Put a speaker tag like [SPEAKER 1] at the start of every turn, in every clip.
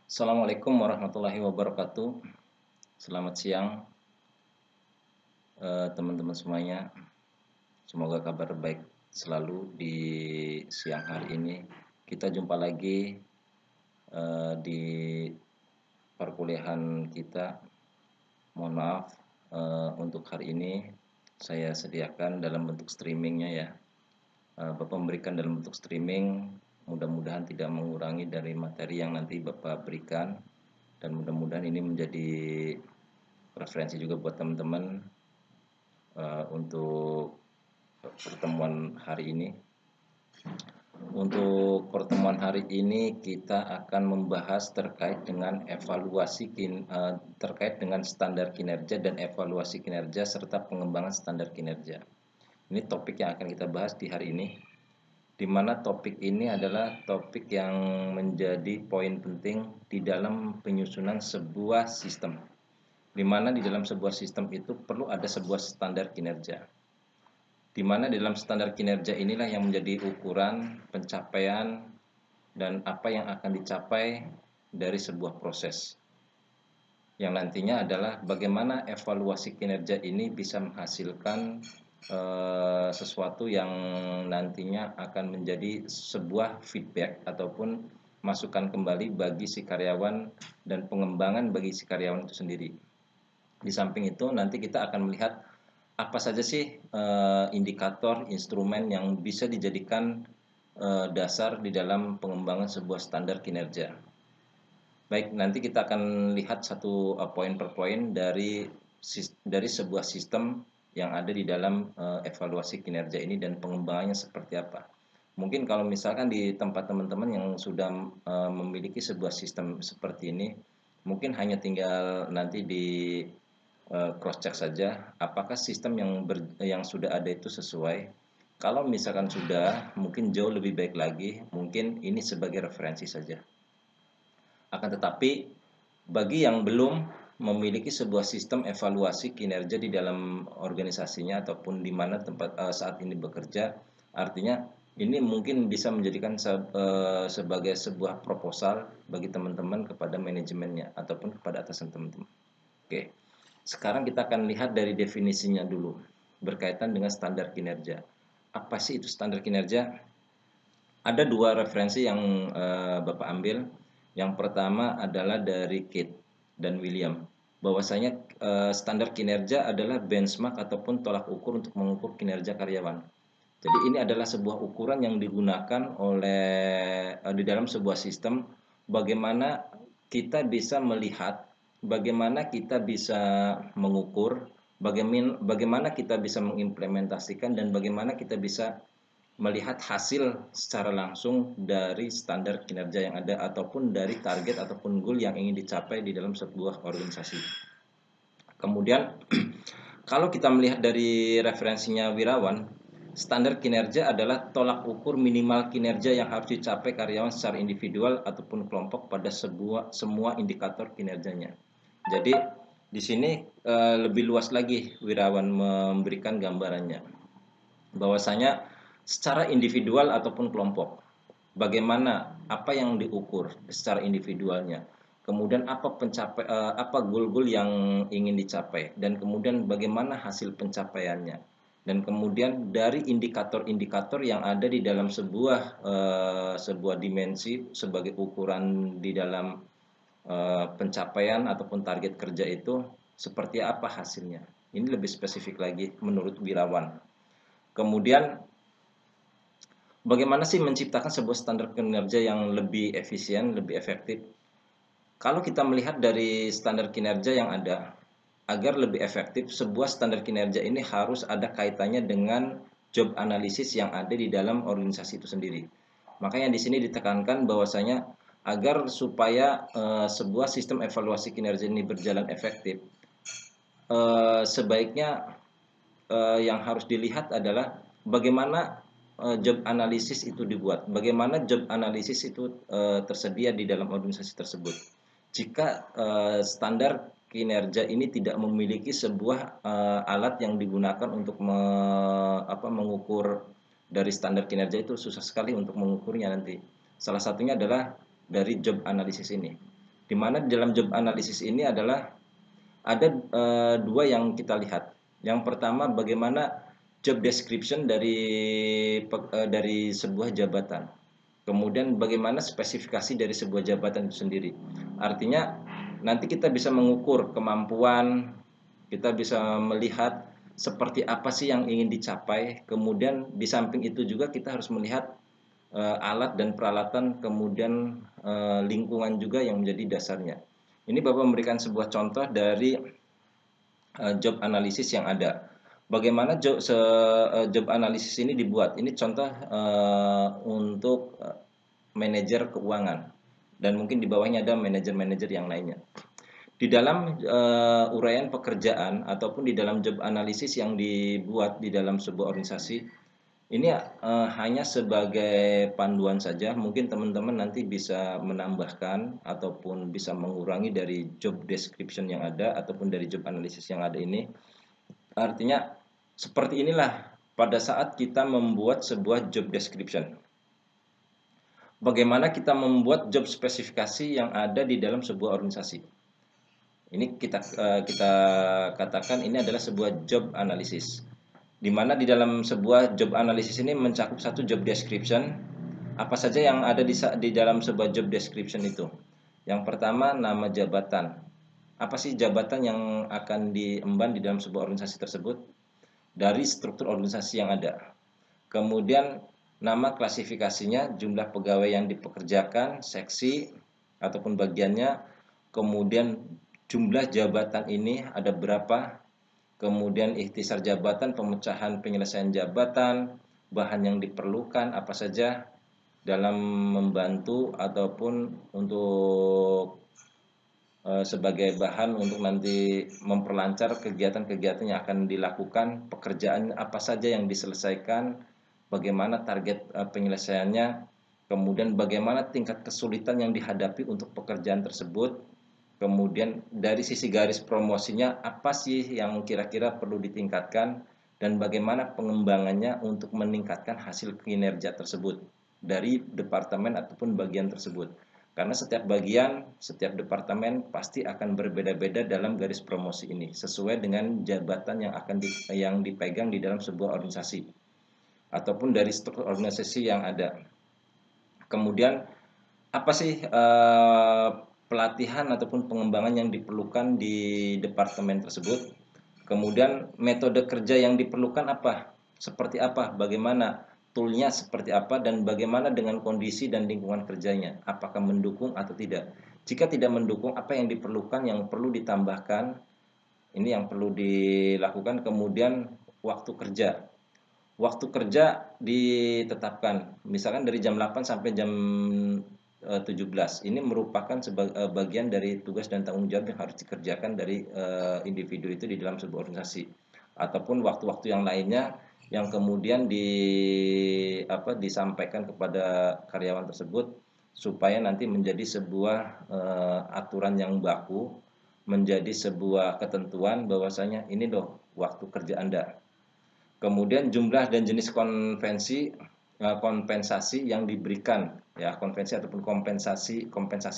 [SPEAKER 1] Assalamualaikum warahmatullahi wabarakatuh. Selamat siang, teman-teman semuanya. Semoga kabar baik selalu di siang hari ini. Kita jumpa lagi di perkuliahan kita. Mohon maaf, untuk hari ini saya sediakan dalam bentuk streamingnya ya. Bapak memberikan dalam bentuk streaming, mudah-mudahan tidak mengurangi dari materi yang nanti Bapak berikan, dan mudah-mudahan ini menjadi referensi juga buat teman-teman untuk pertemuan hari ini. Untuk pertemuan hari ini kita akan membahas terkait dengan terkait dengan standar kinerja dan evaluasi kinerja serta pengembangan standar kinerja. Ini topik yang akan kita bahas di hari ini, di mana topik ini adalah topik yang menjadi poin penting di dalam penyusunan sebuah sistem, di mana di dalam sebuah sistem itu perlu ada sebuah standar kinerja, di mana di dalam standar kinerja inilah yang menjadi ukuran pencapaian dan apa yang akan dicapai dari sebuah proses, yang nantinya adalah bagaimana evaluasi kinerja ini bisa menghasilkan sesuatu yang nantinya akan menjadi sebuah feedback ataupun masukan kembali bagi si karyawan dan pengembangan bagi si karyawan itu sendiri. Di samping itu nanti kita akan melihat apa saja sih indikator, instrumen yang bisa dijadikan dasar di dalam pengembangan sebuah standar kinerja. Baik, nanti kita akan lihat satu poin per poin dari sebuah sistem yang ada di dalam evaluasi kinerja ini dan pengembangannya seperti apa. Mungkin kalau misalkan di tempat teman-teman yang sudah memiliki sebuah sistem seperti ini, mungkin hanya tinggal nanti di cross check saja apakah sistem yang sudah ada itu sesuai. Kalau misalkan sudah, mungkin jauh lebih baik lagi, mungkin ini sebagai referensi saja. Akan tetapi bagi yang belum memiliki sebuah sistem evaluasi kinerja di dalam organisasinya ataupun di mana tempat saat ini bekerja, artinya ini mungkin bisa menjadikan sebagai sebuah proposal bagi teman-teman kepada manajemennya ataupun kepada atasan teman-teman. Oke. Sekarang kita akan lihat dari definisinya dulu berkaitan dengan standar kinerja. Apa sih itu standar kinerja? Ada dua referensi yang Bapak ambil. Yang pertama adalah dari Kate dan William. Bahwasanya standar kinerja adalah benchmark ataupun tolak ukur untuk mengukur kinerja karyawan. Jadi ini adalah sebuah ukuran yang digunakan oleh di dalam sebuah sistem bagaimana kita bisa melihat, bagaimana kita bisa mengukur, bagaimana kita bisa mengimplementasikan, dan bagaimana kita bisa melihat hasil secara langsung dari standar kinerja yang ada ataupun dari target ataupun goal yang ingin dicapai di dalam sebuah organisasi. Kemudian kalau kita melihat dari referensinya Wirawan, standar kinerja adalah tolak ukur minimal kinerja yang harus dicapai karyawan secara individual ataupun kelompok pada semua indikator kinerjanya. Jadi di sini lebih luas lagi Wirawan memberikan gambarannya, bahwasanya secara individual ataupun kelompok, bagaimana apa yang diukur secara individualnya, kemudian apa goal-goal yang ingin dicapai, dan kemudian bagaimana hasil pencapaiannya, dan kemudian dari indikator-indikator yang ada di dalam sebuah dimensi sebagai ukuran di dalam pencapaian ataupun target kerja itu seperti apa hasilnya. Ini lebih spesifik lagi menurut Wirawan. Kemudian bagaimana sih menciptakan sebuah standar kinerja yang lebih efisien, lebih efektif? Kalau kita melihat dari standar kinerja yang ada, agar lebih efektif, sebuah standar kinerja ini harus ada kaitannya dengan job analisis yang ada di dalam organisasi itu sendiri. Makanya di sini ditekankan bahwasanya agar supaya sebuah sistem evaluasi kinerja ini berjalan efektif, sebaiknya yang harus dilihat adalah bagaimana job analisis itu dibuat, bagaimana job analisis itu tersedia di dalam organisasi tersebut. Jika standar kinerja ini tidak memiliki sebuah alat yang digunakan untuk mengukur dari standar kinerja, itu susah sekali untuk mengukurnya nanti. Salah satunya adalah dari job analisis ini. Di mana di dalam job analysis ini adalah ada dua yang kita lihat. Yang pertama, bagaimana job description dari sebuah jabatan. Kemudian bagaimana spesifikasi dari sebuah jabatan itu sendiri. Artinya nanti kita bisa mengukur kemampuan, kita bisa melihat seperti apa sih yang ingin dicapai. Kemudian di samping itu juga kita harus melihat alat dan peralatan, kemudian lingkungan juga yang menjadi dasarnya. Ini Bapak memberikan sebuah contoh dari job analisis yang ada. Bagaimana job analisis ini dibuat? Ini contoh untuk manajer keuangan, dan mungkin di bawahnya ada manajer-manajer yang lainnya. Di dalam uraian pekerjaan ataupun di dalam job analisis yang dibuat di dalam sebuah organisasi, ini hanya sebagai panduan saja. Mungkin teman-teman nanti bisa menambahkan ataupun bisa mengurangi dari job description yang ada ataupun dari job analisis yang ada ini. Artinya seperti inilah pada saat kita membuat sebuah job description. Bagaimana kita membuat job spesifikasi yang ada di dalam sebuah organisasi. Ini kita katakan ini adalah sebuah job analysis, di mana di dalam sebuah job analisis ini mencakup satu job description. Apa saja yang ada di dalam sebuah job description itu? Yang pertama, nama jabatan. Apa sih jabatan yang akan diemban di dalam sebuah organisasi tersebut? Dari struktur organisasi yang ada. Kemudian nama klasifikasinya, jumlah pegawai yang dipekerjakan, seksi ataupun bagiannya. Kemudian jumlah jabatan ini ada berapa, kemudian ikhtisar jabatan, pemecahan penyelesaian jabatan, bahan yang diperlukan apa saja dalam membantu ataupun untuk sebagai bahan untuk nanti memperlancar kegiatan-kegiatan yang akan dilakukan, pekerjaan apa saja yang diselesaikan, bagaimana target penyelesaiannya, kemudian bagaimana tingkat kesulitan yang dihadapi untuk pekerjaan tersebut. Kemudian dari sisi garis promosinya apa sih yang kira-kira perlu ditingkatkan dan bagaimana pengembangannya untuk meningkatkan hasil kinerja tersebut dari departemen ataupun bagian tersebut. Karena setiap bagian, setiap departemen pasti akan berbeda-beda dalam garis promosi ini sesuai dengan jabatan yang dipegang di dalam sebuah organisasi ataupun dari struktur organisasi yang ada. Kemudian apa sih pelatihan ataupun pengembangan yang diperlukan di departemen tersebut. Kemudian metode kerja yang diperlukan apa, seperti apa, bagaimana toolnya, seperti apa, dan bagaimana dengan kondisi dan lingkungan kerjanya, apakah mendukung atau tidak. Jika tidak mendukung, apa yang diperlukan, yang perlu ditambahkan, ini yang perlu dilakukan. Kemudian waktu kerja. Waktu kerja ditetapkan, misalkan dari jam 8 sampai jam 17. Ini merupakan bagian dari tugas dan tanggung jawab yang harus dikerjakan dari individu itu di dalam sebuah organisasi. Ataupun waktu-waktu yang lainnya yang kemudian disampaikan kepada karyawan tersebut supaya nanti menjadi sebuah aturan yang baku, menjadi sebuah ketentuan bahwasanya ini loh waktu kerja Anda. Kemudian jumlah dan jenis kompensasi yang diberikan, ya, konvensi ataupun kompensasi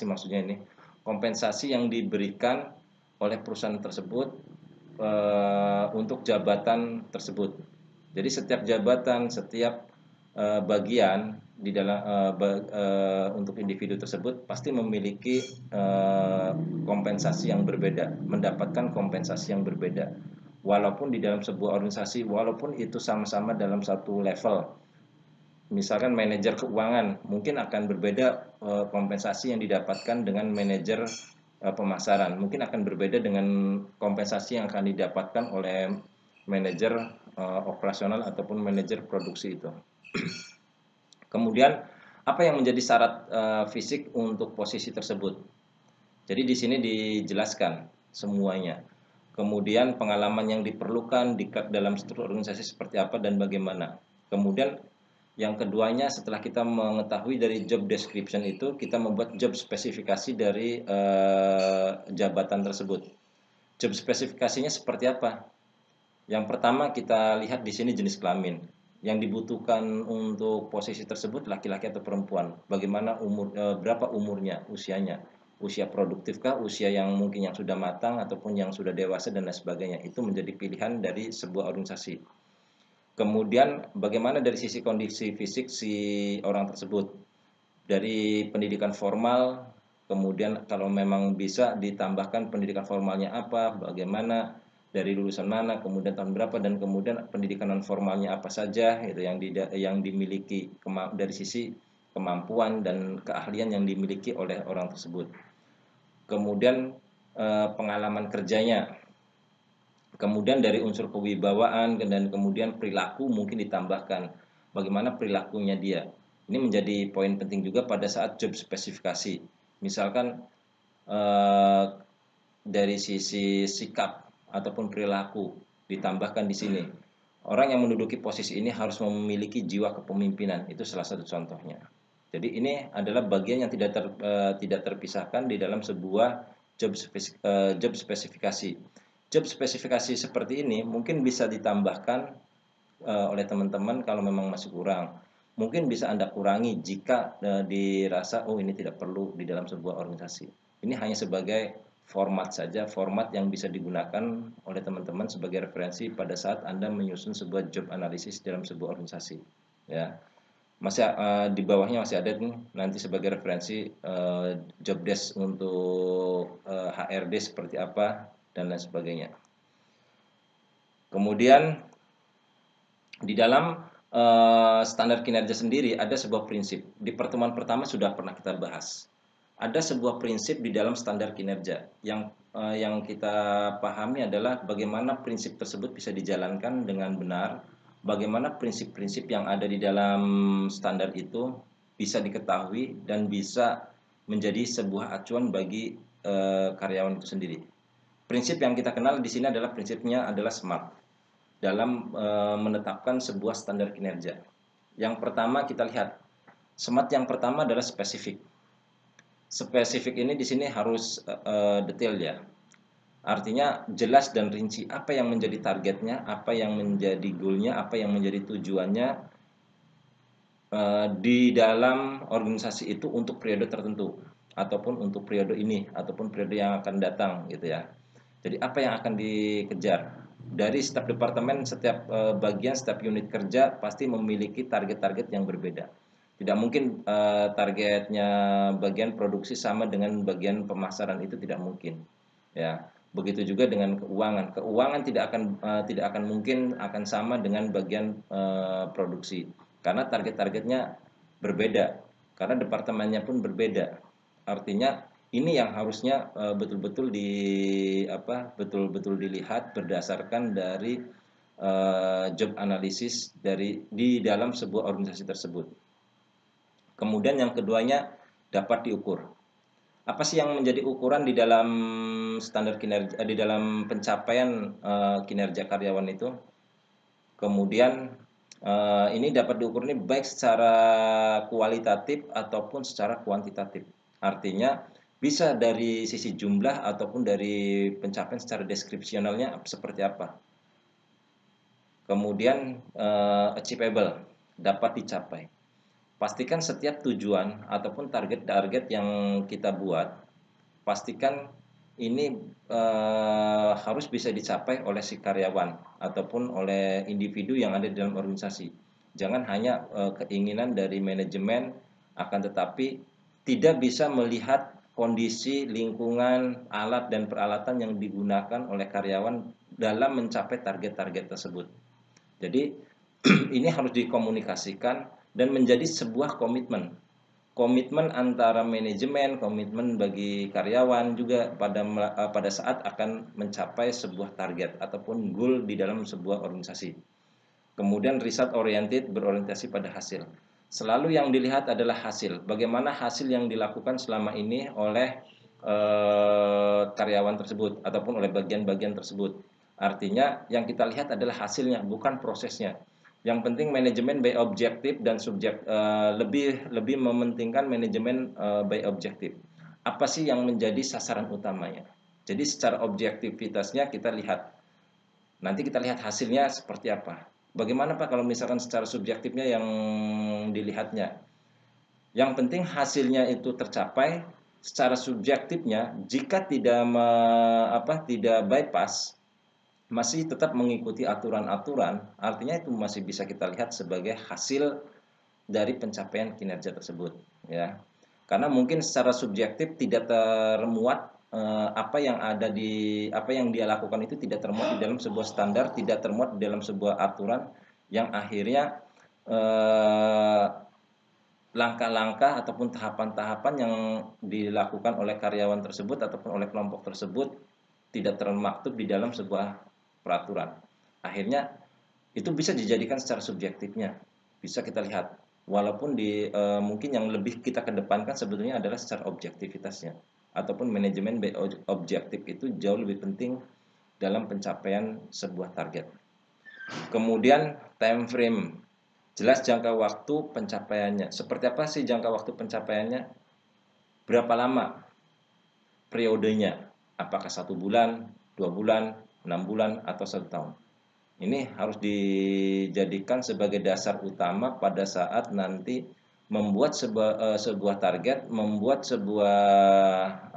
[SPEAKER 1] maksudnya ini, kompensasi yang diberikan oleh perusahaan tersebut untuk jabatan tersebut. Jadi setiap jabatan, setiap bagian di dalam untuk individu tersebut pasti memiliki kompensasi yang berbeda, mendapatkan kompensasi yang berbeda. Walaupun di dalam sebuah organisasi, walaupun itu sama-sama dalam satu level. Misalkan manajer keuangan mungkin akan berbeda kompensasi yang didapatkan dengan manajer pemasaran. Mungkin akan berbeda dengan kompensasi yang akan didapatkan oleh manajer operasional ataupun manajer produksi itu. Kemudian apa yang menjadi syarat fisik untuk posisi tersebut? Jadi di sini dijelaskan semuanya. Kemudian pengalaman yang diperlukan dalam struktur organisasi seperti apa dan bagaimana. Kemudian yang keduanya, setelah kita mengetahui dari job description itu, kita membuat job spesifikasi dari jabatan tersebut. Job spesifikasinya seperti apa? Yang pertama kita lihat di sini jenis kelamin. Yang dibutuhkan untuk posisi tersebut laki-laki atau perempuan. Bagaimana berapa umurnya, usianya. usia produktifkah, usia yang mungkin yang sudah matang ataupun yang sudah dewasa dan lain sebagainya. Itu menjadi pilihan dari sebuah organisasi. Kemudian bagaimana dari sisi kondisi fisik si orang tersebut, dari pendidikan formal, kemudian kalau memang bisa ditambahkan pendidikan formalnya apa, bagaimana, dari lulusan mana, kemudian tahun berapa, dan kemudian pendidikan non formalnya apa saja gitu yang dimiliki dari sisi kemampuan dan keahlian yang dimiliki oleh orang tersebut. Kemudian pengalaman kerjanya, kemudian dari unsur kewibawaan dan kemudian perilaku mungkin ditambahkan bagaimana perilakunya dia. Ini menjadi poin penting juga pada saat job spesifikasi. Misalkan dari sisi sikap ataupun perilaku ditambahkan di sini. Orang yang menduduki posisi ini harus memiliki jiwa kepemimpinan. Itu salah satu contohnya. Jadi ini adalah bagian yang tidak terpisahkan di dalam sebuah job spesifikasi. Job spesifikasi seperti ini mungkin bisa ditambahkan oleh teman-teman kalau memang masih kurang. Mungkin bisa Anda kurangi jika dirasa oh ini tidak perlu di dalam sebuah organisasi. Ini hanya sebagai format saja, format yang bisa digunakan oleh teman-teman sebagai referensi pada saat Anda menyusun sebuah job analisis dalam sebuah organisasi. Ya, masih di bawahnya masih ada nih nanti sebagai referensi job desk untuk HRD seperti apa dan lain sebagainya. Kemudian di dalam standar kinerja sendiri ada sebuah prinsip. Di pertemuan pertama sudah pernah kita bahas. Ada sebuah prinsip di dalam standar kinerja yang kita pahami adalah bagaimana prinsip tersebut bisa dijalankan dengan benar, bagaimana prinsip-prinsip yang ada di dalam standar itu bisa diketahui dan bisa menjadi sebuah acuan bagi karyawan itu sendiri. Prinsip yang kita kenal di sini adalah prinsipnya adalah SMART dalam menetapkan sebuah standar kinerja. Yang pertama kita lihat, SMART yang pertama adalah spesifik. Spesifik ini di sini harus detail ya. Artinya jelas dan rinci apa yang menjadi targetnya, apa yang menjadi goalnya, apa yang menjadi tujuannya di dalam organisasi itu untuk periode tertentu ataupun untuk periode ini ataupun periode yang akan datang gitu ya. Jadi apa yang akan dikejar dari setiap departemen, setiap bagian, setiap unit kerja pasti memiliki target-target yang berbeda. Tidak mungkin targetnya bagian produksi sama dengan bagian pemasaran, itu tidak mungkin. Ya, begitu juga dengan keuangan. Keuangan tidak akan mungkin akan sama dengan bagian produksi karena target-targetnya berbeda. Karena departemennya pun berbeda. Artinya ini yang harusnya betul-betul dilihat berdasarkan dari job analisis di dalam sebuah organisasi tersebut. Kemudian yang keduanya dapat diukur. Apa sih yang menjadi ukuran di dalam standar kinerja, di dalam pencapaian kinerja karyawan itu? Kemudian ini dapat diukur ini baik secara kualitatif ataupun secara kuantitatif. Artinya bisa dari sisi jumlah ataupun dari pencapaian secara deskripsionalnya seperti apa. Kemudian achievable, dapat dicapai. Pastikan setiap tujuan ataupun target-target yang kita buat, pastikan ini harus bisa dicapai oleh si karyawan ataupun oleh individu yang ada di dalam organisasi. Jangan hanya keinginan dari manajemen, akan tetapi tidak bisa melihat kondisi lingkungan, alat dan peralatan yang digunakan oleh karyawan dalam mencapai target-target tersebut. Jadi ini harus dikomunikasikan dan menjadi sebuah komitmen antara manajemen, komitmen bagi karyawan juga pada saat akan mencapai sebuah target ataupun goal di dalam sebuah organisasi. Kemudian result oriented, berorientasi pada hasil. Selalu yang dilihat adalah hasil. Bagaimana hasil yang dilakukan selama ini oleh karyawan tersebut ataupun oleh bagian-bagian tersebut. Artinya yang kita lihat adalah hasilnya, bukan prosesnya. Yang penting manajemen by objektif dan subjek, lebih mementingkan manajemen by objektif. Apa sih yang menjadi sasaran utamanya? Jadi secara objektivitasnya kita lihat. Nanti kita lihat hasilnya seperti apa. Bagaimana Pak kalau misalkan secara subjektifnya yang dilihatnya? Yang penting hasilnya itu tercapai, secara subjektifnya jika tidak bypass, masih tetap mengikuti aturan-aturan, artinya itu masih bisa kita lihat sebagai hasil dari pencapaian kinerja tersebut, ya. Karena mungkin secara subjektif tidak termuat apa yang dia lakukan itu tidak termuat di dalam sebuah standar, tidak termuat di dalam sebuah aturan yang akhirnya langkah-langkah ataupun tahapan-tahapan yang dilakukan oleh karyawan tersebut ataupun oleh kelompok tersebut tidak termaktub di dalam sebuah peraturan. Akhirnya itu bisa dijadikan secara subjektifnya, bisa kita lihat. Walaupun mungkin yang lebih kita kedepankan sebetulnya adalah secara objektivitasnya, ataupun manajemen objektif itu jauh lebih penting dalam pencapaian sebuah target. Kemudian time frame. Jelas jangka waktu pencapaiannya. Seperti apa sih jangka waktu pencapaiannya? Berapa lama periodenya? Apakah 1 bulan, 2 bulan, 6 bulan, atau 1 tahun? Ini harus dijadikan sebagai dasar utama pada saat nanti membuat sebuah target, membuat sebuah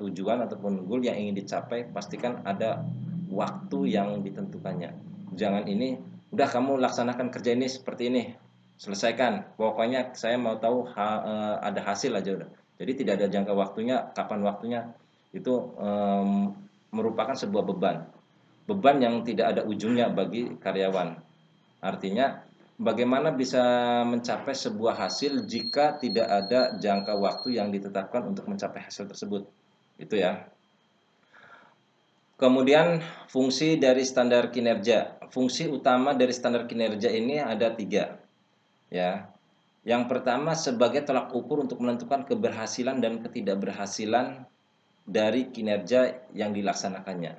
[SPEAKER 1] tujuan ataupun goal yang ingin dicapai. Pastikan ada waktu yang ditentukannya. Jangan ini, udah kamu laksanakan kerja ini seperti ini, selesaikan. Pokoknya saya mau tahu ada hasil aja udah. Jadi tidak ada jangka waktunya, kapan waktunya, itu merupakan sebuah beban yang tidak ada ujungnya bagi karyawan. Artinya bagaimana bisa mencapai sebuah hasil jika tidak ada jangka waktu yang ditetapkan untuk mencapai hasil tersebut. Itu ya. Kemudian fungsi dari standar kinerja. Fungsi utama dari standar kinerja ini ada 3. Ya. Yang pertama sebagai tolak ukur untuk menentukan keberhasilan dan ketidakberhasilan dari kinerja yang dilaksanakannya.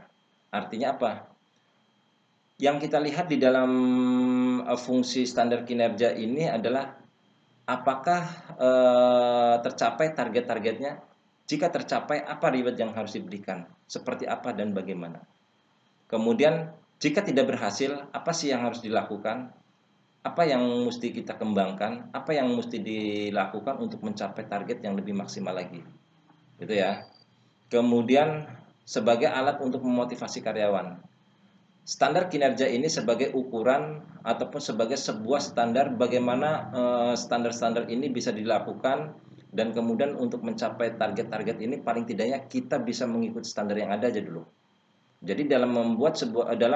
[SPEAKER 1] Artinya apa? Yang kita lihat di dalam fungsi standar kinerja ini adalah apakah tercapai target-targetnya. Jika tercapai, apa reward yang harus diberikan, seperti apa dan bagaimana. Kemudian jika tidak berhasil, apa sih yang harus dilakukan, apa yang mesti kita kembangkan, apa yang mesti dilakukan untuk mencapai target yang lebih maksimal lagi. Itu ya. Kemudian sebagai alat untuk memotivasi karyawan. Standar kinerja ini sebagai ukuran ataupun sebagai sebuah standar bagaimana standar-standar ini bisa dilakukan, dan kemudian untuk mencapai target-target ini paling tidaknya kita bisa mengikuti standar yang ada aja dulu. Jadi dalam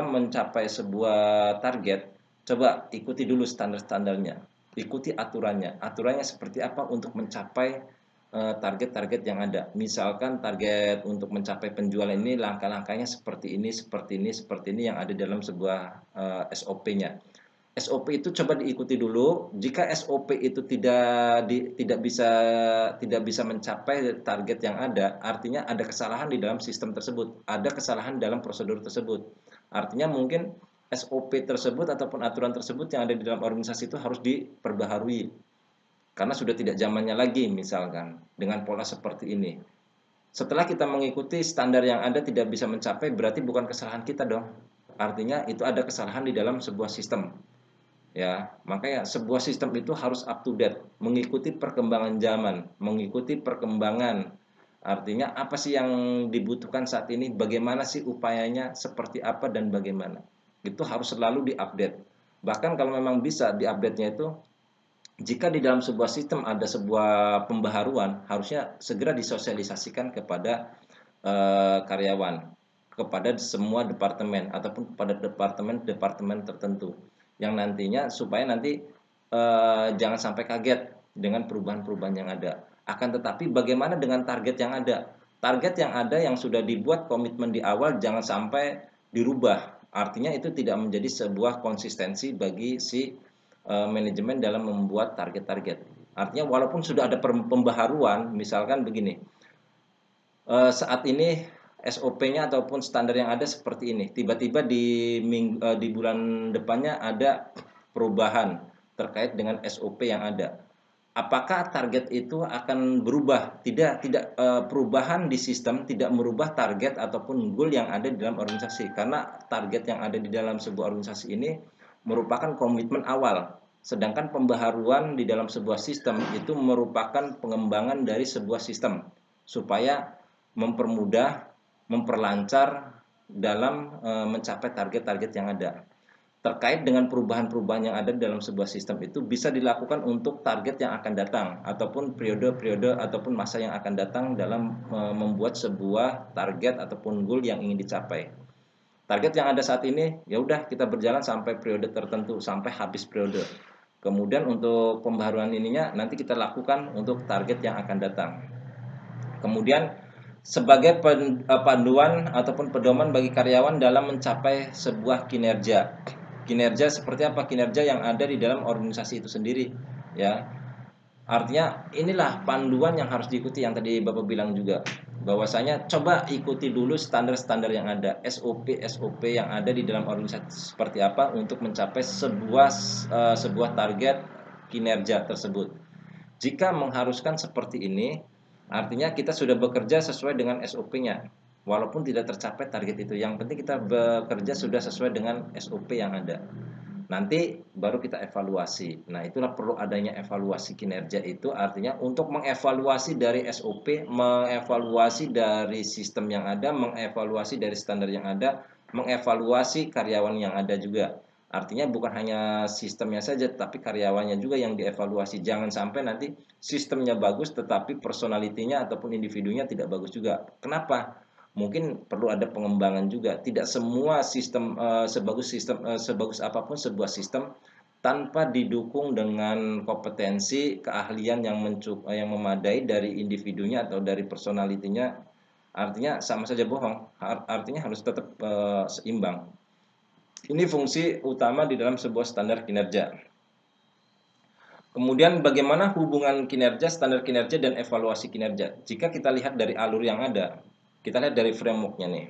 [SPEAKER 1] mencapai sebuah target, coba ikuti dulu standar-standarnya, ikuti aturannya. Aturannya seperti apa untuk mencapai target-target yang ada. Misalkan target untuk mencapai penjualan ini langkah-langkahnya seperti ini, seperti ini, seperti ini yang ada dalam sebuah SOP-nya. SOP itu coba diikuti dulu. Jika SOP itu tidak bisa mencapai target yang ada, artinya ada kesalahan di dalam sistem tersebut, ada kesalahan dalam prosedur tersebut. Artinya mungkin SOP tersebut ataupun aturan tersebut yang ada di dalam organisasi itu harus diperbaharui. Karena sudah tidak zamannya lagi misalkan dengan pola seperti ini. Setelah kita mengikuti standar yang ada tidak bisa mencapai, berarti bukan kesalahan kita dong. Artinya itu ada kesalahan di dalam sebuah sistem. Ya, makanya sebuah sistem itu harus up to date, mengikuti perkembangan zaman, mengikuti perkembangan. Artinya apa sih yang dibutuhkan saat ini, bagaimana sih upayanya, seperti apa dan bagaimana. Itu harus selalu diupdate. Bahkan kalau memang bisa diupdate-nya itu, jika di dalam sebuah sistem ada sebuah pembaharuan, harusnya segera disosialisasikan kepada karyawan, kepada semua departemen ataupun kepada departemen-departemen tertentu, yang nantinya supaya nanti jangan sampai kaget dengan perubahan-perubahan yang ada. Akan tetapi bagaimana dengan target yang ada? Target yang ada yang sudah dibuat komitmen di awal jangan sampai dirubah. Artinya itu tidak menjadi sebuah konsistensi bagi si manajemen dalam membuat target-target. Artinya walaupun sudah ada pembaharuan, misalkan begini, saat ini SOP-nya ataupun standar yang ada seperti ini, tiba-tiba di bulan depannya ada perubahan terkait dengan SOP yang ada. Apakah target itu akan berubah? Tidak, perubahan di sistem tidak merubah target ataupun goal yang ada di dalam organisasi. Karena target yang ada di dalam sebuah organisasi ini merupakan komitmen awal. Sedangkan pembaharuan di dalam sebuah sistem itu merupakan pengembangan dari sebuah sistem. supaya mempermudah, memperlancar dalam mencapai target-target yang ada. Terkait dengan perubahan-perubahan yang ada dalam sebuah sistem itu bisa dilakukan untuk target yang akan datang ataupun periode-periode ataupun masa yang akan datang dalam membuat sebuah target ataupun goal yang ingin dicapai. Target yang ada saat ini ya udah kita berjalan sampai periode tertentu, sampai habis periode. Kemudian untuk pembaharuan ininya nanti kita lakukan untuk target yang akan datang. Kemudian sebagai panduan ataupun pedoman bagi karyawan dalam mencapai sebuah kinerja. Kinerja seperti apa? Kinerja yang ada di dalam organisasi itu sendiri, ya. Artinya inilah panduan yang harus diikuti yang tadi Bapak bilang juga. Bahwasanya coba ikuti dulu standar-standar yang ada, SOP yang ada di dalam organisasi seperti apa untuk mencapai sebuah target kinerja tersebut. Jika mengharuskan seperti ini, artinya kita sudah bekerja sesuai dengan SOP-nya. Walaupun tidak tercapai target itu, yang penting kita bekerja sudah sesuai dengan SOP yang ada. Nanti baru kita evaluasi. Nah, itulah perlu adanya evaluasi kinerja itu, artinya untuk mengevaluasi dari SOP, mengevaluasi dari sistem yang ada, mengevaluasi dari standar yang ada, mengevaluasi karyawan yang ada juga. Artinya bukan hanya sistemnya saja, tapi karyawannya juga yang dievaluasi. Jangan sampai nanti sistemnya bagus, tetapi personalitinya ataupun individunya tidak bagus juga. Kenapa? Mungkin perlu ada pengembangan juga. Tidak semua sistem sebagus apapun sebuah sistem tanpa didukung dengan kompetensi, keahlian yang memadai dari individunya atau dari personalitinya, artinya sama saja bohong. Artinya harus tetap seimbang. Ini fungsi utama di dalam sebuah standar kinerja. Kemudian bagaimana hubungan kinerja, standar kinerja, dan evaluasi kinerja? Jika kita lihat dari alur yang ada, kita lihat dari framework-nya nih.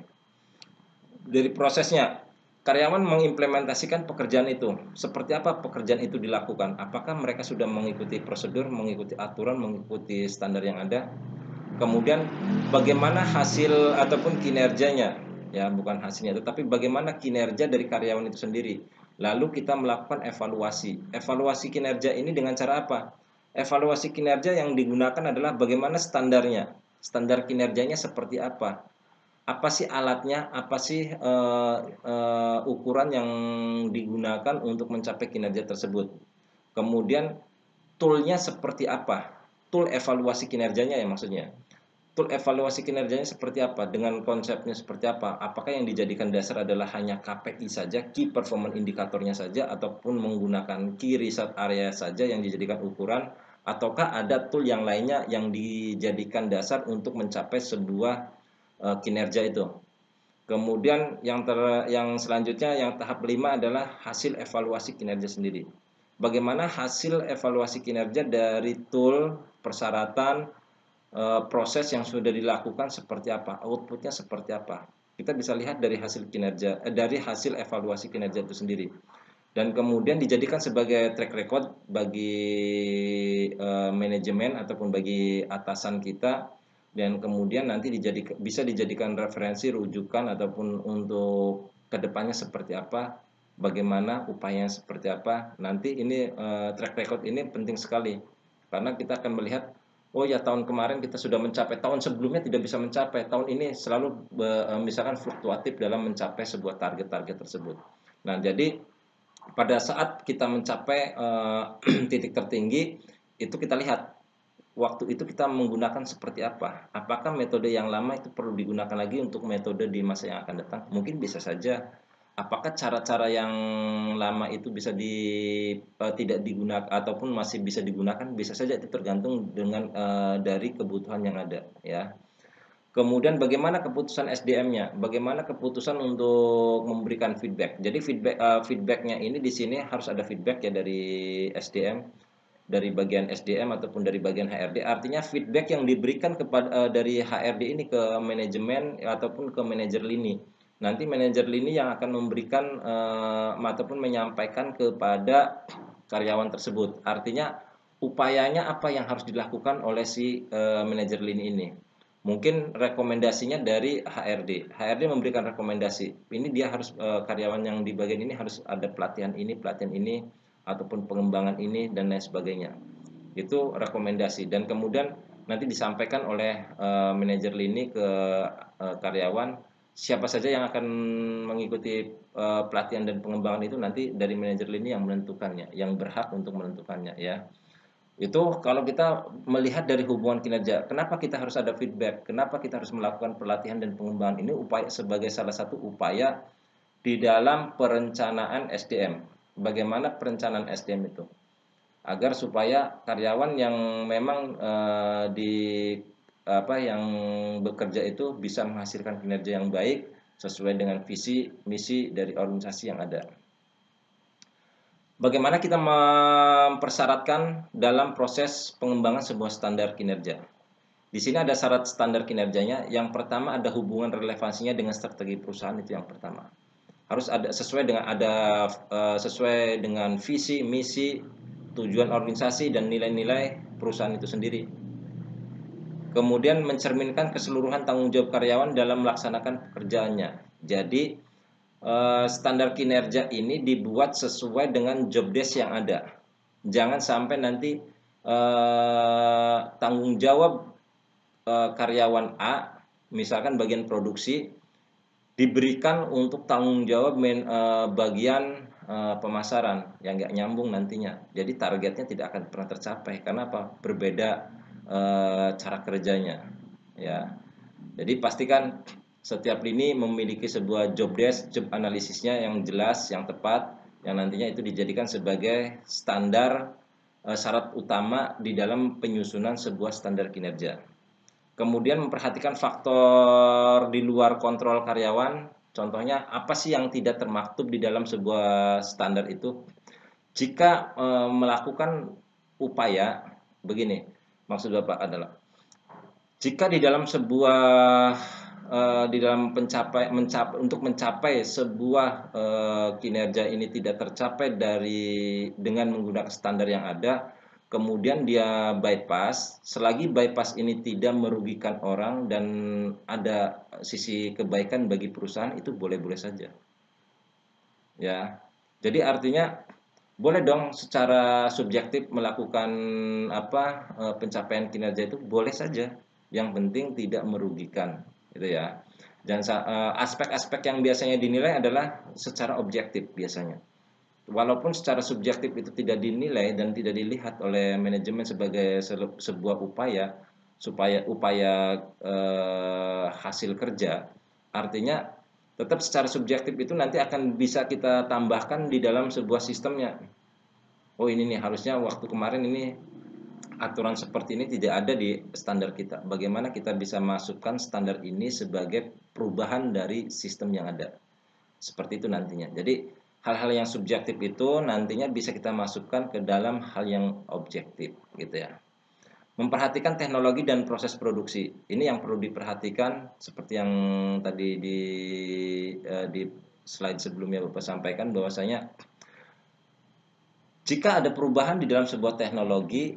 [SPEAKER 1] Dari prosesnya, karyawan mengimplementasikan pekerjaan itu. Seperti apa pekerjaan itu dilakukan? Apakah mereka sudah mengikuti prosedur, mengikuti aturan, mengikuti standar yang ada? Kemudian bagaimana hasil ataupun kinerjanya? Ya, bukan hasilnya, tetapi bagaimana kinerja dari karyawan itu sendiri. Lalu kita melakukan evaluasi. Evaluasi kinerja ini dengan cara apa? Evaluasi kinerja yang digunakan adalah bagaimana standarnya. Standar kinerjanya seperti apa? Apa sih alatnya? Apa sih ukuran yang digunakan untuk mencapai kinerja tersebut? Kemudian toolnya seperti apa? Tool evaluasi kinerjanya ya maksudnya. Tool evaluasi kinerjanya seperti apa? Dengan konsepnya seperti apa? Apakah yang dijadikan dasar adalah hanya KPI saja, Key Performance Indicatornya saja, ataupun menggunakan Key Result Area saja yang dijadikan ukuran, ataukah ada tool yang lainnya yang dijadikan dasar untuk mencapai sebuah kinerja itu? Kemudian yang selanjutnya, yang tahap 5 adalah hasil evaluasi kinerja sendiri. Bagaimana hasil evaluasi kinerja dari tool, persyaratan, proses yang sudah dilakukan seperti apa, outputnya seperti apa. Kita bisa lihat dari hasil kinerja, dari hasil evaluasi kinerja itu sendiri. Dan kemudian dijadikan sebagai track record bagi manajemen ataupun bagi atasan kita, dan kemudian nanti bisa dijadikan referensi, rujukan ataupun untuk kedepannya seperti apa, bagaimana upayanya seperti apa. Nanti ini track record ini penting sekali karena kita akan melihat, oh ya tahun kemarin kita sudah mencapai, tahun sebelumnya tidak bisa mencapai, tahun ini selalu misalkan fluktuatif dalam mencapai sebuah target-target tersebut. Nah, jadi pada saat kita mencapai titik tertinggi, itu kita lihat waktu itu kita menggunakan seperti apa. Apakah metode yang lama itu perlu digunakan lagi untuk metode di masa yang akan datang? Mungkin bisa saja. Apakah cara-cara yang lama itu bisa tidak digunakan ataupun masih bisa digunakan? Bisa saja, itu tergantung dengan dari kebutuhan yang ada, ya. Kemudian bagaimana keputusan SDM-nya? Bagaimana keputusan untuk memberikan feedback? Jadi feedback-nya ini di sini harus ada feedback ya dari SDM, dari bagian SDM ataupun dari bagian HRD. Artinya feedback yang diberikan kepada dari HRD ini ke manajemen ataupun ke manajer lini. Nanti manajer lini yang akan memberikan ataupun menyampaikan kepada karyawan tersebut. Artinya upayanya apa yang harus dilakukan oleh si manajer lini ini. Mungkin rekomendasinya dari HRD. HRD memberikan rekomendasi. Ini dia harus karyawan yang di bagian ini harus ada pelatihan ini ataupun pengembangan ini dan lain sebagainya. Itu rekomendasi. Dan kemudian nanti disampaikan oleh manajer lini ke karyawan. Siapa saja yang akan mengikuti pelatihan dan pengembangan itu nanti dari manajer lini yang menentukannya, yang berhak untuk menentukannya ya. Itu kalau kita melihat dari hubungan kinerja, kenapa kita harus ada feedback, kenapa kita harus melakukan pelatihan dan pengembangan ini upaya sebagai salah satu upaya di dalam perencanaan SDM. Bagaimana perencanaan SDM itu? Agar supaya karyawan yang memang yang bekerja itu bisa menghasilkan kinerja yang baik sesuai dengan visi misi dari organisasi yang ada. Bagaimana kita mempersyaratkan dalam proses pengembangan sebuah standar kinerja? Di sini ada syarat standar kinerjanya. Yang pertama ada hubungan relevansinya dengan strategi perusahaan, itu yang pertama. Harus ada sesuai dengan visi, misi, tujuan organisasi dan nilai-nilai perusahaan itu sendiri. Kemudian mencerminkan keseluruhan tanggung jawab karyawan dalam melaksanakan pekerjaannya. Jadi standar kinerja ini dibuat sesuai dengan job desk yang ada. Jangan sampai nanti tanggung jawab karyawan A, misalkan bagian produksi, diberikan untuk tanggung jawab bagian pemasaran yang nggak nyambung nantinya. Jadi targetnya tidak akan pernah tercapai. Karena apa? Berbeda cara kerjanya. Ya, jadi pastikan setiap lini memiliki sebuah job desk, job analisisnya yang jelas, yang tepat, yang nantinya itu dijadikan sebagai standar syarat utama di dalam penyusunan sebuah standar kinerja. Kemudian memperhatikan faktor di luar kontrol karyawan. Contohnya apa sih yang tidak termaktub di dalam sebuah standar itu? Jika melakukan upaya begini, maksud Bapak adalah jika di dalam sebuah untuk mencapai sebuah kinerja ini tidak tercapai dengan menggunakan standar yang ada, kemudian dia bypass. Selagi bypass ini tidak merugikan orang dan ada sisi kebaikan bagi perusahaan, itu boleh-boleh saja. Ya, jadi artinya boleh dong secara subjektif melakukan pencapaian kinerja itu boleh saja, yang penting tidak merugikan, gitu ya. Dan aspek-aspek yang biasanya dinilai adalah secara objektif biasanya. Walaupun secara subjektif itu tidak dinilai dan tidak dilihat oleh manajemen sebagai sebuah upaya hasil kerja, artinya tetap secara subjektif itu nanti akan bisa kita tambahkan di dalam sebuah sistemnya. Oh ini nih harusnya waktu kemarin ini aturan seperti ini tidak ada di standar kita. Bagaimana kita bisa masukkan standar ini sebagai perubahan dari sistem yang ada. Seperti itu nantinya. Jadi hal-hal yang subjektif itu nantinya bisa kita masukkan ke dalam hal yang objektif gitu ya. Memperhatikan teknologi dan proses produksi. Ini yang perlu diperhatikan seperti yang tadi di slide sebelumnya Bapak sampaikan, bahwasanya jika ada perubahan di dalam sebuah teknologi,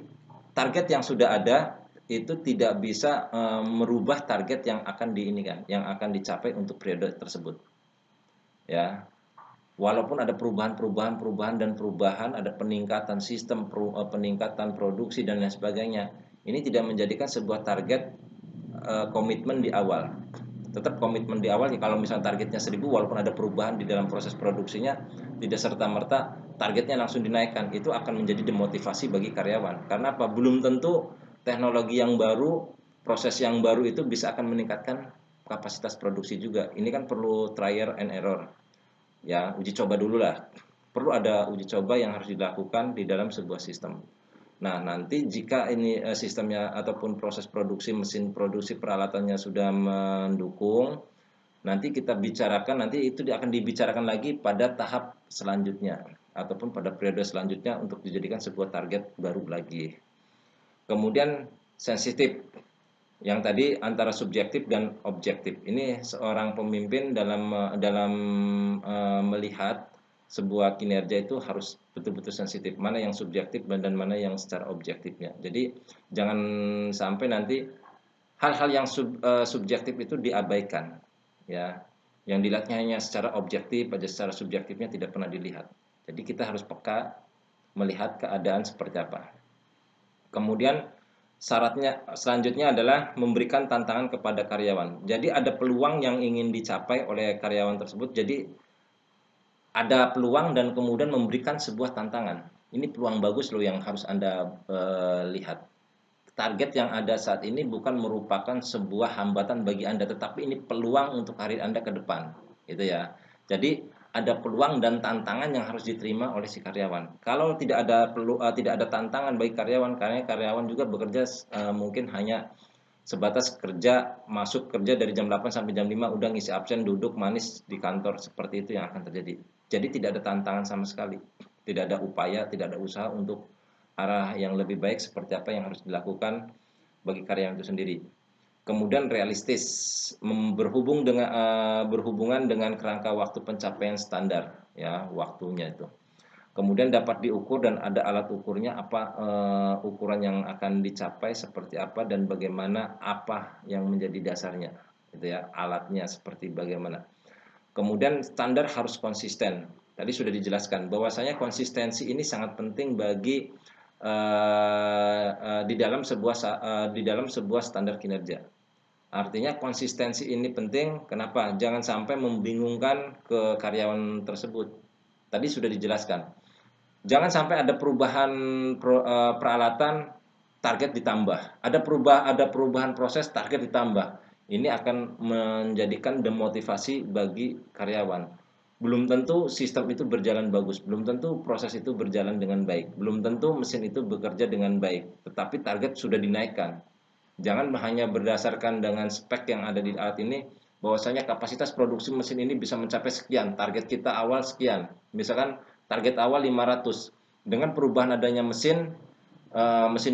[SPEAKER 1] target yang sudah ada itu tidak bisa merubah target yang akan yang akan dicapai untuk periode tersebut. Ya. Walaupun ada perubahan, ada peningkatan sistem, peningkatan produksi dan lain sebagainya, ini tidak menjadikan sebuah target komitmen di awal. Tetap komitmen di awal, kalau misalnya targetnya 1000, walaupun ada perubahan di dalam proses produksinya, tidak serta-merta targetnya langsung dinaikkan. Itu akan menjadi demotivasi bagi karyawan. Karena apa? Belum tentu teknologi yang baru, proses yang baru itu bisa akan meningkatkan kapasitas produksi juga. Ini kan perlu trial and error. Ya, uji coba dulu lah. Perlu ada uji coba yang harus dilakukan di dalam sebuah sistem. Nah, nanti jika ini sistemnya ataupun proses produksi, mesin produksi, peralatannya sudah mendukung, nanti kita bicarakan, nanti itu akan dibicarakan lagi pada tahap selanjutnya ataupun pada periode selanjutnya untuk dijadikan sebuah target baru lagi. Kemudian sensitif, yang tadi antara subjektif dan objektif. Ini seorang pemimpin dalam melihat sebuah kinerja itu harus betul-betul sensitif, mana yang subjektif dan mana yang secara objektifnya. Jadi jangan sampai nanti hal-hal yang subjektif itu diabaikan, ya. Yang dilihatnya hanya secara objektif aja, secara subjektifnya tidak pernah dilihat. Jadi kita harus peka melihat keadaan seperti apa. Kemudian Syaratnya selanjutnya adalah memberikan tantangan kepada karyawan. Jadi ada peluang yang ingin dicapai oleh karyawan tersebut. Jadi ada peluang dan kemudian memberikan sebuah tantangan. Ini peluang bagus loh yang harus Anda lihat. Target yang ada saat ini bukan merupakan sebuah hambatan bagi Anda, tetapi ini peluang untuk karir Anda ke depan, gitu ya. Jadi ada peluang dan tantangan yang harus diterima oleh si karyawan. Kalau tidak ada tantangan bagi karyawan, karena karyawan juga bekerja mungkin hanya sebatas kerja, masuk kerja dari jam 8 sampai jam 5 udah ngisi absen, duduk manis di kantor, seperti itu yang akan terjadi. Jadi tidak ada tantangan sama sekali. Tidak ada upaya, tidak ada usaha untuk arah yang lebih baik seperti apa yang harus dilakukan bagi karyawan itu sendiri. Kemudian realistis, berhubungan dengan kerangka waktu pencapaian standar, ya waktunya itu. Kemudian dapat diukur dan ada alat ukurnya, apa ukuran yang akan dicapai seperti apa dan bagaimana, apa yang menjadi dasarnya, gitu ya, alatnya seperti bagaimana. Kemudian standar harus konsisten. Tadi sudah dijelaskan bahwasanya konsistensi ini sangat penting bagi di dalam sebuah standar kinerja. Artinya konsistensi ini penting. Kenapa? Jangan sampai membingungkan ke karyawan tersebut. Tadi sudah dijelaskan. Jangan sampai ada perubahan peralatan, target ditambah. Ada perubahan proses, target ditambah. Ini akan menjadikan demotivasi bagi karyawan. Belum tentu sistem itu berjalan bagus, belum tentu proses itu berjalan dengan baik, belum tentu mesin itu bekerja dengan baik, tetapi target sudah dinaikkan. Jangan hanya berdasarkan dengan spek yang ada di alat ini, bahwasanya kapasitas produksi mesin ini bisa mencapai sekian, target kita awal sekian. Misalkan target awal 500. Dengan perubahan adanya mesin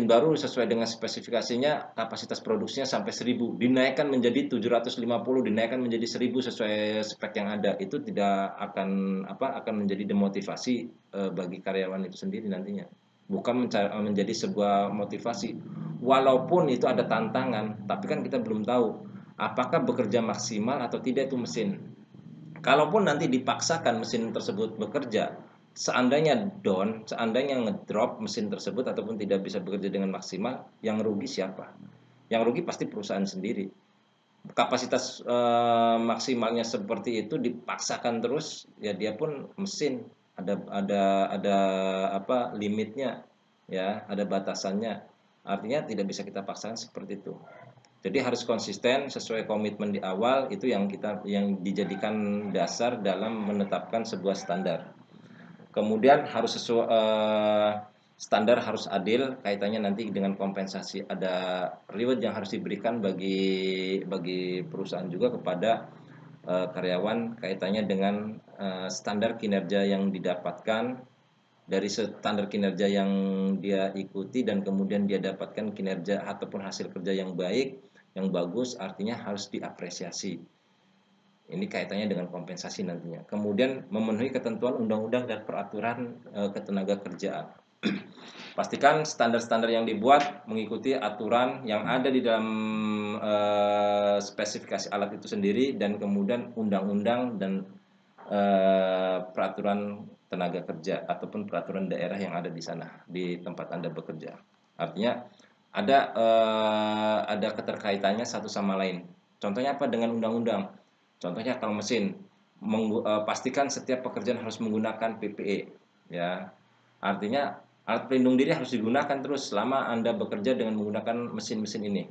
[SPEAKER 1] baru sesuai dengan spesifikasinya, kapasitas produksinya sampai 1000, dinaikkan menjadi 750, dinaikkan menjadi 1000 sesuai spek yang ada. Itu tidak akan menjadi demotivasi bagi karyawan itu sendiri nantinya. Bukan menjadi sebuah motivasi. Walaupun itu ada tantangan, tapi kan kita belum tahu apakah bekerja maksimal atau tidak itu mesin. Kalaupun nanti dipaksakan mesin tersebut bekerja, seandainya down, seandainya ngedrop mesin tersebut ataupun tidak bisa bekerja dengan maksimal, yang rugi siapa? Yang rugi pasti perusahaan sendiri. Kapasitas maksimalnya seperti itu dipaksakan terus, ya dia pun mesin ada limitnya, ya, ada batasannya. Artinya tidak bisa kita paksakan seperti itu. Jadi harus konsisten sesuai komitmen di awal, itu yang dijadikan dasar dalam menetapkan sebuah standar. Kemudian harus standar harus adil, kaitannya nanti dengan kompensasi. Ada reward yang harus diberikan bagi perusahaan juga kepada karyawan, kaitannya dengan standar kinerja yang didapatkan, dari standar kinerja yang dia ikuti dan kemudian dia dapatkan kinerja ataupun hasil kerja yang baik, yang bagus, artinya harus diapresiasi. Ini kaitannya dengan kompensasi nantinya. Kemudian memenuhi ketentuan undang-undang dan peraturan ketenagakerjaan. Pastikan standar-standar yang dibuat mengikuti aturan yang ada di dalam spesifikasi alat itu sendiri dan kemudian undang-undang dan peraturan tenaga kerja ataupun peraturan daerah yang ada di sana di tempat Anda bekerja. Artinya ada keterkaitannya satu sama lain. Contohnya apa? Dengan undang-undang. Contohnya kalau mesin, pastikan setiap pekerjaan harus menggunakan PPE, ya. Artinya alat pelindung diri harus digunakan terus selama Anda bekerja dengan menggunakan mesin-mesin ini.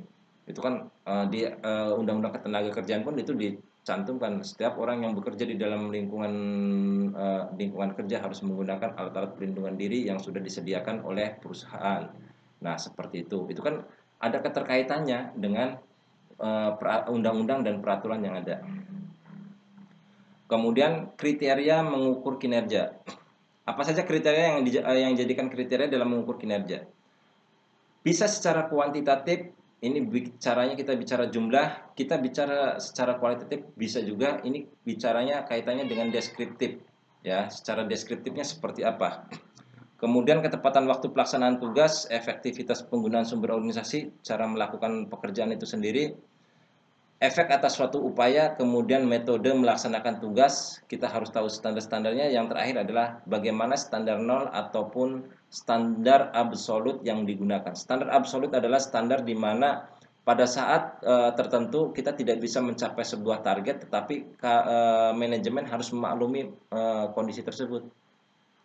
[SPEAKER 1] Itu kan di Undang-Undang Ketenagakerjaan pun itu dicantumkan, setiap orang yang bekerja di dalam lingkungan kerja harus menggunakan alat-alat pelindungan diri yang sudah disediakan oleh perusahaan. Nah, seperti itu. Itu kan ada keterkaitannya dengan undang-undang dan peraturan yang ada. Kemudian kriteria mengukur kinerja. Apa saja kriteria yang dijadikan kriteria dalam mengukur kinerja? Bisa secara kuantitatif, ini caranya kita bicara jumlah, kita bicara secara kualitatif bisa juga, ini bicaranya kaitannya dengan deskriptif, ya, secara deskriptifnya seperti apa. Kemudian ketepatan waktu pelaksanaan tugas, efektivitas penggunaan sumber organisasi, cara melakukan pekerjaan itu sendiri, efek atas suatu upaya, kemudian metode melaksanakan tugas, kita harus tahu standar-standarnya. Yang terakhir adalah bagaimana standar nol ataupun standar absolut yang digunakan. Standar absolut adalah standar di mana pada saat tertentu kita tidak bisa mencapai sebuah target, tetapi manajemen harus memaklumi kondisi tersebut.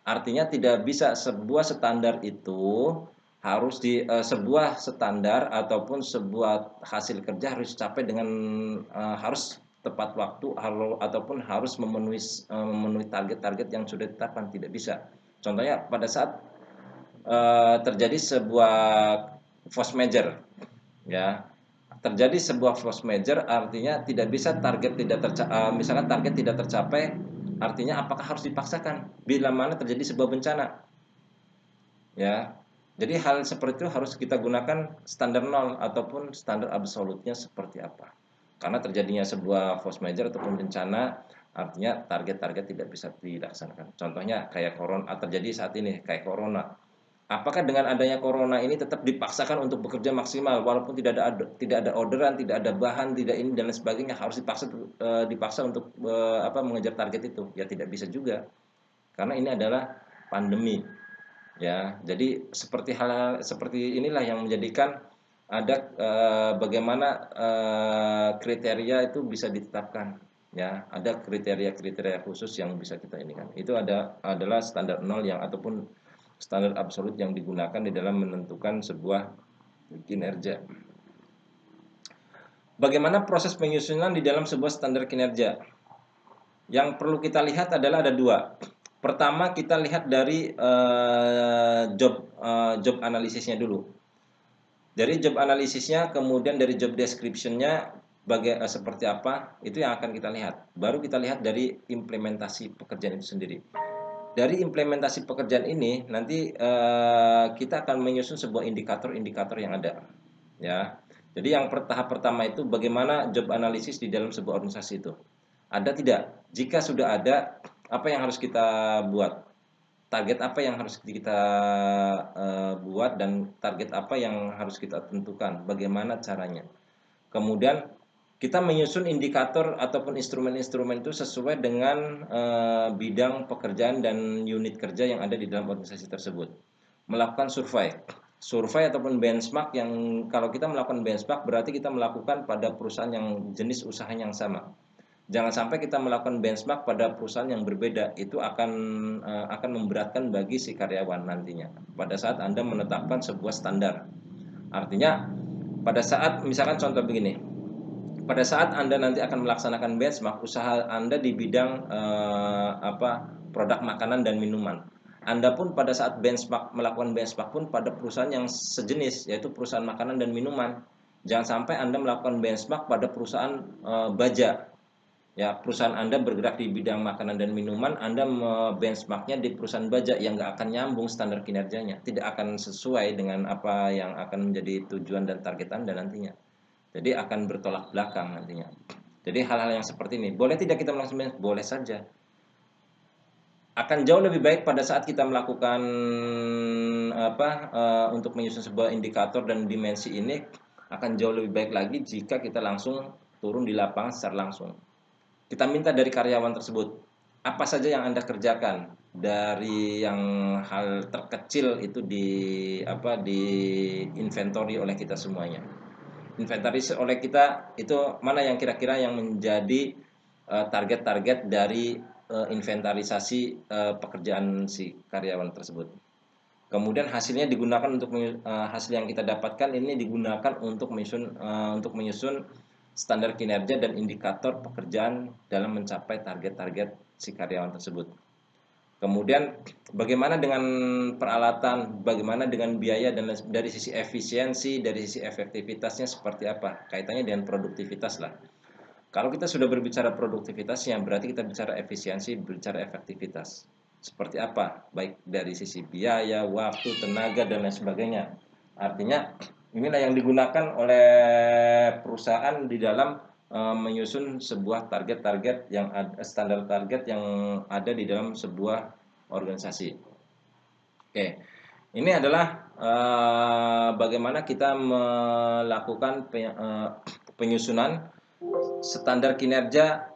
[SPEAKER 1] Artinya tidak bisa sebuah standar itu harus sebuah standar ataupun sebuah hasil kerja harus dicapai dengan harus tepat waktu ataupun harus memenuhi target-target yang sudah ditetapkan, tidak bisa. Contohnya pada saat terjadi sebuah force major, ya, terjadi sebuah force major artinya tidak bisa misalkan target tidak tercapai, artinya apakah harus dipaksakan bila mana terjadi sebuah bencana, ya. Jadi hal seperti itu harus kita gunakan standar nol ataupun standar absolutnya seperti apa. Karena terjadinya sebuah force major ataupun bencana, artinya target-target tidak bisa dilaksanakan. Contohnya kayak corona terjadi saat ini, kayak corona. Apakah dengan adanya corona ini tetap dipaksakan untuk bekerja maksimal walaupun tidak ada orderan, tidak ada bahan, tidak ini dan lain sebagainya, harus dipaksa untuk mengejar target itu? Ya tidak bisa juga. Karena ini adalah pandemi. Ya, jadi hal seperti inilah yang menjadikan ada bagaimana kriteria itu bisa ditetapkan, ya. Ada kriteria-kriteria khusus yang bisa kita ini kan. Itu adalah standar nol yang ataupun standar absolut yang digunakan di dalam menentukan sebuah kinerja. Bagaimana proses penyusunan di dalam sebuah standar kinerja? Yang perlu kita lihat adalah ada dua. Pertama kita lihat dari job analisisnya dulu. Dari job analisisnya, kemudian dari job description-nya seperti apa, itu yang akan kita lihat. Baru kita lihat dari implementasi pekerjaan itu sendiri. Dari implementasi pekerjaan ini nanti kita akan menyusun sebuah indikator-indikator yang ada, ya. Jadi yang tahap pertama itu bagaimana job analisis di dalam sebuah organisasi itu. Ada tidak? Jika sudah ada, apa yang harus kita buat? Target apa yang harus kita buat dan target apa yang harus kita tentukan? Bagaimana caranya? Kemudian kita menyusun indikator ataupun instrumen-instrumen itu sesuai dengan bidang pekerjaan dan unit kerja yang ada di dalam organisasi tersebut. Melakukan survei ataupun benchmark, yang kalau kita melakukan benchmark berarti kita melakukan pada perusahaan yang jenis usaha yang sama. Jangan sampai kita melakukan benchmark pada perusahaan yang berbeda, itu akan memberatkan bagi si karyawan nantinya pada saat Anda menetapkan sebuah standar. Artinya pada saat misalkan contoh begini, pada saat Anda nanti akan melaksanakan benchmark usaha Anda di bidang produk makanan dan minuman. Anda pun pada saat melakukan benchmark pun pada perusahaan yang sejenis, yaitu perusahaan makanan dan minuman. Jangan sampai Anda melakukan benchmark pada perusahaan baja. Ya, perusahaan Anda bergerak di bidang makanan dan minuman, Anda benchmarknya di perusahaan baja yang nggak akan nyambung standar kinerjanya, tidak akan sesuai dengan apa yang akan menjadi tujuan dan target Anda nantinya. Jadi akan bertolak belakang nantinya. Jadi hal-hal yang seperti ini, boleh tidak kita melakukan? Boleh saja. Akan jauh lebih baik pada saat kita melakukan untuk menyusun sebuah indikator dan dimensi ini, akan jauh lebih baik lagi jika kita langsung turun di lapangan secara langsung. Kita minta dari karyawan tersebut, apa saja yang Anda kerjakan, dari yang hal terkecil itu di inventory oleh kita semuanya. Inventaris oleh kita itu mana yang kira-kira yang menjadi target-target dari inventarisasi pekerjaan si karyawan tersebut. Kemudian hasilnya digunakan untuk hasil yang kita dapatkan ini digunakan untuk menyusun standar kinerja dan indikator pekerjaan dalam mencapai target-target si karyawan tersebut. Kemudian bagaimana dengan peralatan, bagaimana dengan biaya, dan dari sisi efisiensi, dari sisi efektivitasnya seperti apa? Kaitannya dengan produktivitas lah. Kalau kita sudah berbicara produktivitasnya, berarti kita bicara efisiensi, bicara efektivitas. Seperti apa? Baik dari sisi biaya, waktu, tenaga, dan lain sebagainya. Artinya inilah yang digunakan oleh perusahaan di dalam menyusun sebuah target-target yang standar target yang ada di dalam sebuah organisasi. Oke, ini adalah bagaimana kita melakukan penyusunan standar kinerja,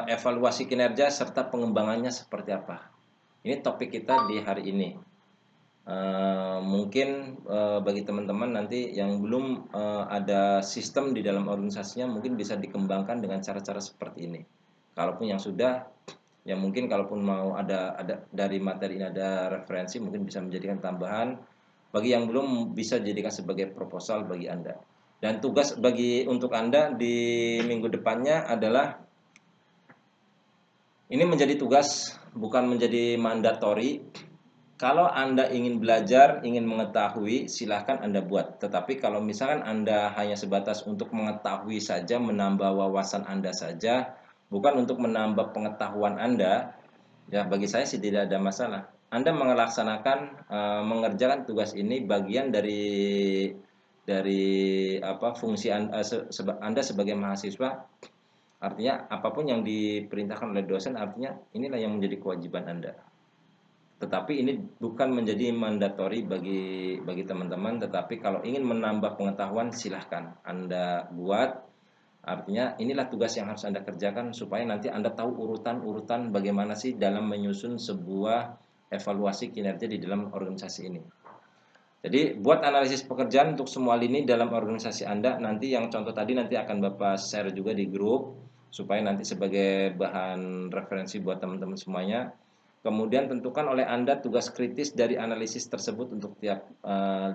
[SPEAKER 1] evaluasi kinerja serta pengembangannya seperti apa. Ini topik kita di hari ini. Mungkin bagi teman-teman nanti yang belum ada sistem di dalam organisasinya, mungkin bisa dikembangkan dengan cara-cara seperti ini. Kalaupun yang sudah, ya mungkin kalaupun mau ada dari materi ini ada referensi, mungkin bisa menjadikan tambahan. Bagi yang belum, bisa jadikan sebagai proposal bagi Anda. Dan tugas untuk Anda di minggu depannya adalah, ini menjadi tugas, bukan menjadi mandatori. Kalau Anda ingin belajar, ingin mengetahui, silahkan Anda buat. Tetapi kalau misalkan Anda hanya sebatas untuk mengetahui saja, menambah wawasan Anda saja, bukan untuk menambah pengetahuan Anda, ya bagi saya sih tidak ada masalah. Anda melaksanakan, mengerjakan tugas ini bagian dari fungsi Anda sebagai mahasiswa. Artinya apapun yang diperintahkan oleh dosen, artinya inilah yang menjadi kewajiban Anda. Tetapi ini bukan menjadi mandatori bagi teman-teman, tetapi kalau ingin menambah pengetahuan silahkan Anda buat. Artinya inilah tugas yang harus Anda kerjakan supaya nanti Anda tahu urutan-urutan bagaimana sih dalam menyusun sebuah evaluasi kinerja di dalam organisasi ini. Jadi buat analisis pekerjaan untuk semua lini dalam organisasi Anda, nanti yang contoh tadi nanti akan Bapak share juga di grup supaya nanti sebagai bahan referensi buat teman-teman semuanya. Kemudian tentukan oleh Anda tugas kritis dari analisis tersebut untuk tiap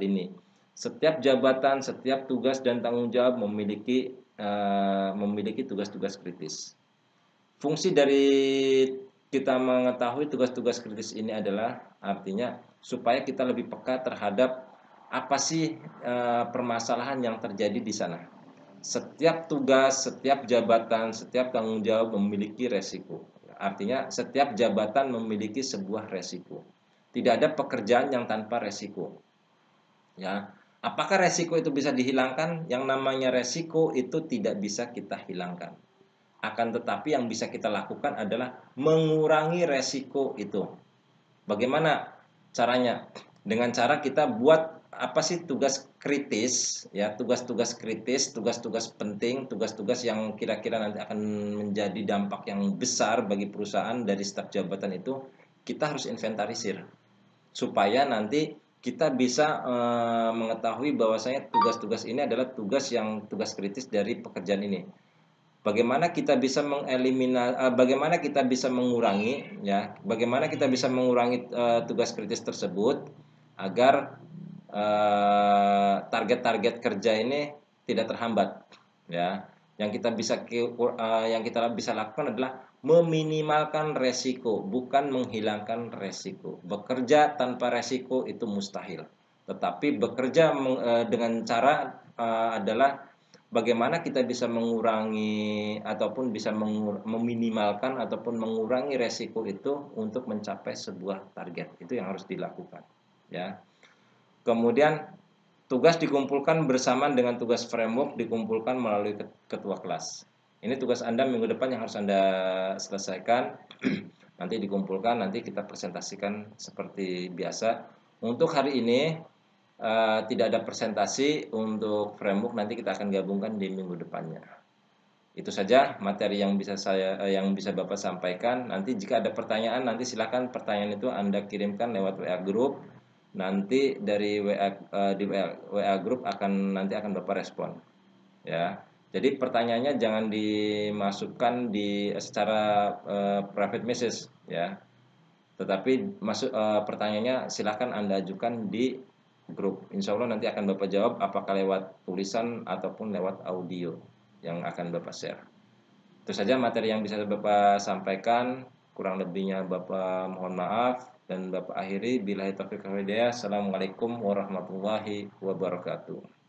[SPEAKER 1] lini. Setiap jabatan, setiap tugas dan tanggung jawab memiliki tugas-tugas kritis. Fungsi dari kita mengetahui tugas-tugas kritis ini adalah artinya supaya kita lebih peka terhadap apa sih permasalahan yang terjadi di sana. Setiap tugas, setiap jabatan, setiap tanggung jawab memiliki resiko. Artinya setiap jabatan memiliki sebuah resiko. Tidak ada pekerjaan yang tanpa resiko. Ya, apakah resiko itu bisa dihilangkan? Yang namanya resiko itu tidak bisa kita hilangkan. Akan tetapi yang bisa kita lakukan adalah mengurangi resiko itu. Bagaimana caranya? Dengan cara kita buat apa sih tugas kritis, ya tugas-tugas kritis, tugas-tugas penting, tugas-tugas yang kira-kira nanti akan menjadi dampak yang besar bagi perusahaan dari staf jabatan itu, kita harus inventarisir supaya nanti kita bisa mengetahui bahwasanya tugas-tugas ini adalah tugas kritis dari pekerjaan ini. Bagaimana kita bisa bagaimana kita bisa mengurangi, ya, bagaimana kita bisa mengurangi tugas kritis tersebut agar target-target kerja ini tidak terhambat, ya. Yang kita bisa lakukan adalah meminimalkan resiko, bukan menghilangkan resiko. Bekerja tanpa resiko itu mustahil. Tetapi bekerja dengan cara adalah bagaimana kita bisa mengurangi ataupun bisa meminimalkan ataupun mengurangi resiko itu untuk mencapai sebuah target. Itu yang harus dilakukan, ya. Kemudian tugas dikumpulkan bersamaan dengan tugas framework dikumpulkan melalui ketua kelas. Ini tugas Anda minggu depan yang harus Anda selesaikan. Nanti dikumpulkan, nanti kita presentasikan seperti biasa. Untuk hari ini tidak ada presentasi. Untuk framework nanti kita akan gabungkan di minggu depannya. Itu saja materi yang bisa Bapak sampaikan. Nanti jika ada pertanyaan, nanti silakan pertanyaan itu Anda kirimkan lewat WA group. Nanti dari WA group nanti akan Bapak respon, ya. Jadi pertanyaannya jangan dimasukkan secara private message, ya. Tetapi pertanyaannya silakan Anda ajukan di grup. Insya Allah nanti akan Bapak jawab apakah lewat tulisan ataupun lewat audio yang akan Bapak share. Itu saja materi yang bisa Bapak sampaikan. Kurang lebihnya Bapak mohon maaf. Dan Bapak akhiri, billahi taufiq wal hidayah. Assalamualaikum warahmatullahi wabarakatuh.